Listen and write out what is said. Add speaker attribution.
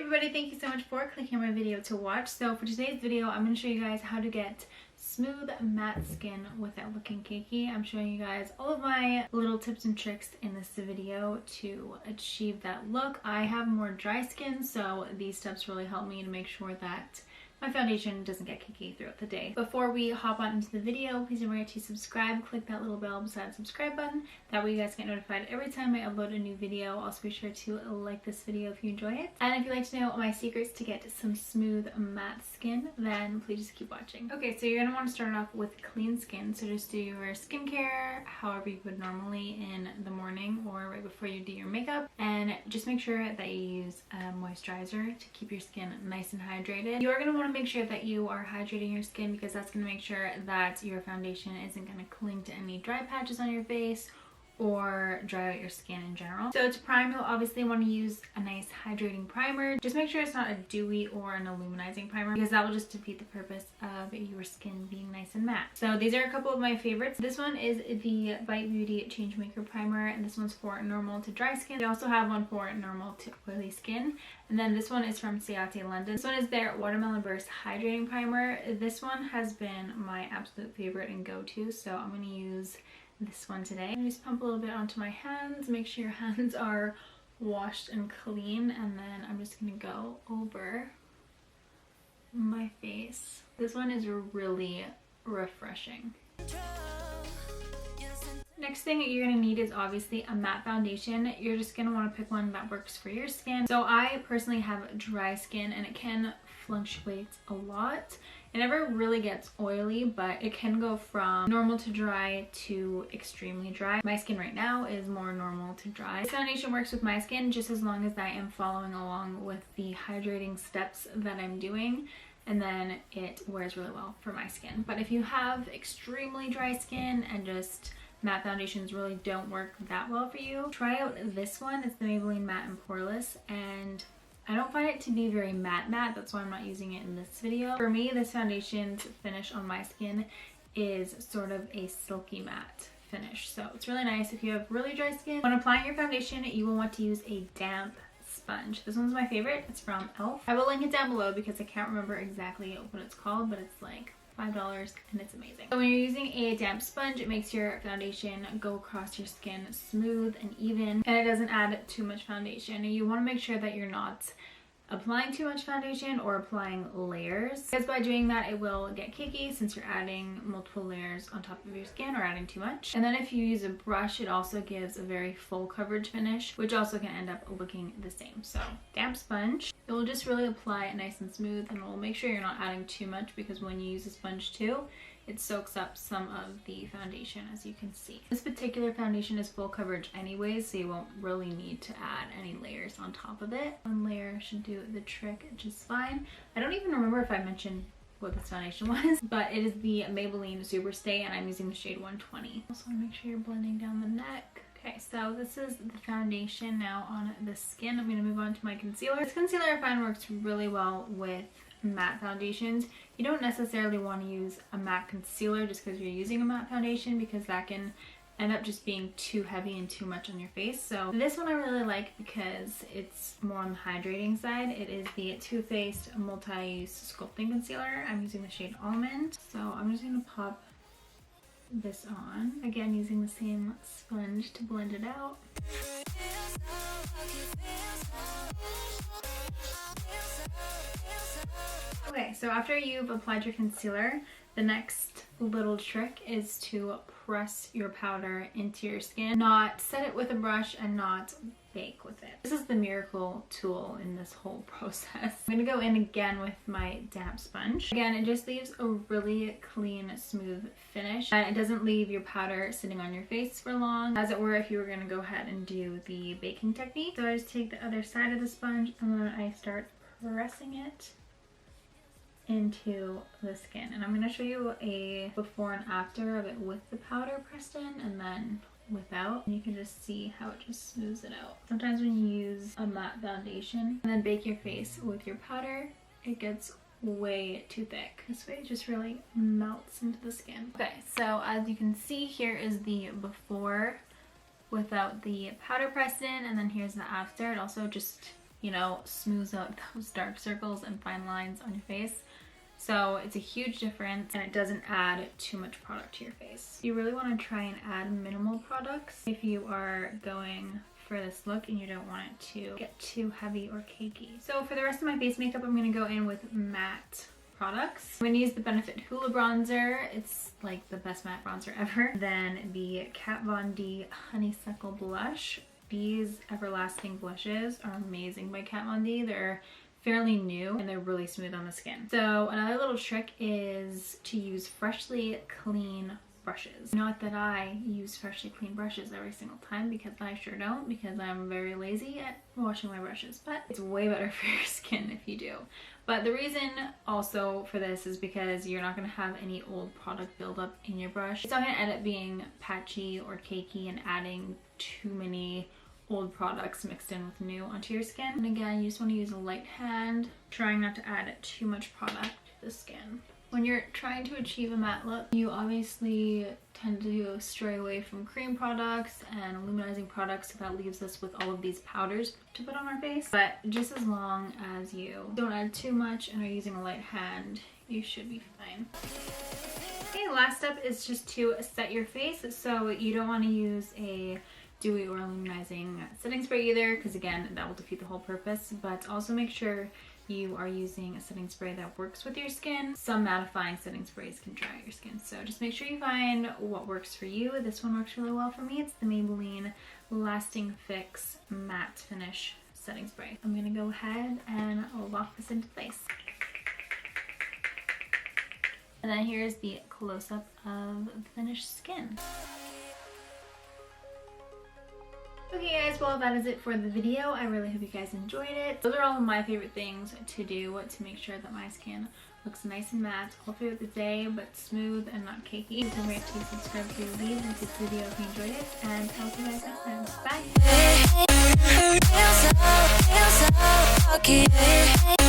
Speaker 1: everybody, thank you so much for clicking on my video to watch. So for today's video, I'm going to show you guys how to get smooth matte skin without looking cakey. I'm showing you guys all of my little tips and tricks in this video to achieve that look. I have more dry skin, so these steps really help me to make sure that my foundation doesn't get cakey throughout the day. Before we hop on into the video, please don't forget to subscribe. Click that little bell beside the subscribe button. That way you guys get notified every time I upload a new video. Also be sure to like this video if you enjoy it. And if you'd like to know my secrets to get some smooth matte skin, then please just keep watching. Okay, so you're going to want to start off with clean skin. So just do your skincare however you would normally in the morning or right before you do your makeup. And just make sure that you use a moisturizer to keep your skin nice and hydrated. You are going to want to make sure that you are hydrating your skin because that's going to make sure that your foundation isn't going to cling to any dry patches on your face or dry out your skin in general. So to prime, you'll obviously want to use a nice hydrating primer. Just make sure it's not a dewy or an illuminizing primer because that will just defeat the purpose of your skin being nice and matte. So these are a couple of my favorites. This one is the Bite Beauty Changemaker Primer, and this one's for normal to dry skin. They also have one for normal to oily skin. And then this one is from Cakey London. This one is their Watermelon Burst Hydrating Primer. This one has been my absolute favorite and go-to, so I'm going to use this one today. I just pump a little bit onto my hands, make sure your hands are washed and clean, and then I'm just gonna go over my face. This one is really refreshing. Next thing you're going to need is obviously a matte foundation. You're just going to want to pick one that works for your skin. So I personally have dry skin and it can fluctuate a lot. It never really gets oily, but it can go from normal to dry to extremely dry. My skin right now is more normal to dry. This foundation works with my skin just as long as I am following along with the hydrating steps that I'm doing. And then it wears really well for my skin. But if you have extremely dry skin and just matte foundations really don't work that well for you, try out this one. It's the Maybelline Matte and Poreless, and I don't find it to be very matte, that's why I'm not using it in this video. For me, this foundation's finish on my skin is sort of a silky matte finish, so it's really nice if you have really dry skin. When applying your foundation, you will want to use a damp sponge. This one's my favorite. It's from e.l.f. I will link it down below because I can't remember exactly what it's called, but it's like $5 and it's amazing. So when you're using a damp sponge, it makes your foundation go across your skin smooth and even, and it doesn't add too much foundation. And you want to make sure that you're not applying too much foundation or applying layers, because by doing that it will get cakey since you're adding multiple layers on top of your skin or adding too much. And then if you use a brush, it also gives a very full coverage finish, which also can end up looking the same. So damp sponge, it will just really apply it nice and smooth, and it will make sure you're not adding too much because when you use a sponge too, it soaks up some of the foundation, as you can see. This particular foundation is full coverage anyways, so you won't really need to add any layers on top of it. One layer should do the trick just fine. I don't even remember if I mentioned what this foundation was, but it is the Maybelline Super Stay, and I'm using the shade 120. Also want to make sure you're blending down the neck. Okay, so this is the foundation now on the skin. I'm going to move on to my concealer. This concealer I find works really well with matte foundations. You don't necessarily want to use a matte concealer just because you're using a matte foundation, because that can end up just being too heavy and too much on your face. So this one I really like because it's more on the hydrating side. It is the Too Faced Multi-Use Sculpting Concealer. I'm using the shade Almond. So I'm just going to pop this on, again using the same sponge to blend it out. Okay, so after you've applied your concealer, the next little trick is to press your powder into your skin. Not set it with a brush and not bake with it. This is the miracle tool in this whole process. I'm gonna go in again with my damp sponge. Again, it just leaves a really clean, smooth finish, and it doesn't leave your powder sitting on your face for long, as it were if you were gonna go ahead and do the baking technique. So I just take the other side of the sponge and then I start pressing it into the skin, and I'm going to show you a before and after of it with the powder pressed in and then without, and you can just see how it just smooths it out. Sometimes when you use a matte foundation and then bake your face with your powder, it gets way too thick. This way it just really melts into the skin. Okay, so as you can see, here is the before without the powder pressed in, and then here's the after. It also just you know, smooths out those dark circles and fine lines on your face. So it's a huge difference, and it doesn't add too much product to your face. You really want to try and add minimal products if you are going for this look and you don't want it to get too heavy or cakey. So for the rest of my face makeup, I'm going to go in with matte products. I'm going to use the Benefit Hoola bronzer. It's like the best matte bronzer ever. Then the Kat Von D Honeysuckle blush. These Everlasting blushes are amazing by Kat Von D. They're fairly new and they're really smooth on the skin. So another little trick is to use freshly clean brushes. Not that I use freshly clean brushes every single time, because I sure don't, because I'm very lazy at washing my brushes, but it's way better for your skin if you do. But the reason also for this is because you're not going to have any old product buildup in your brush. It's not going to end up being patchy or cakey and adding too many old products mixed in with new onto your skin. And again, you just want to use a light hand, trying not to add too much product to the skin. When you're trying to achieve a matte look, you obviously tend to stray away from cream products and luminizing products, so that leaves us with all of these powders to put on our face. But just as long as you don't add too much and are using a light hand, you should be fine. Okay, last step is just to set your face. So you don't want to use a dewy or luminizing setting spray either, because again, that will defeat the whole purpose. But also make sure you are using a setting spray that works with your skin. Some mattifying setting sprays can dry out your skin, so just make sure you find what works for you. This one works really well for me. It's the Maybelline Lasting Fix Matte Finish Setting Spray. I'm gonna go ahead and lock this into place. And then here's the close-up of finished skin. Okay guys, well that is it for the video. I really hope you guys enjoyed it. Those are all of my favorite things to do to make sure that my skin looks nice and matte all throughout the day, but smooth and not cakey. Don't forget to subscribe to leave this video if you enjoyed it, and I'll see you guys next time. Bye!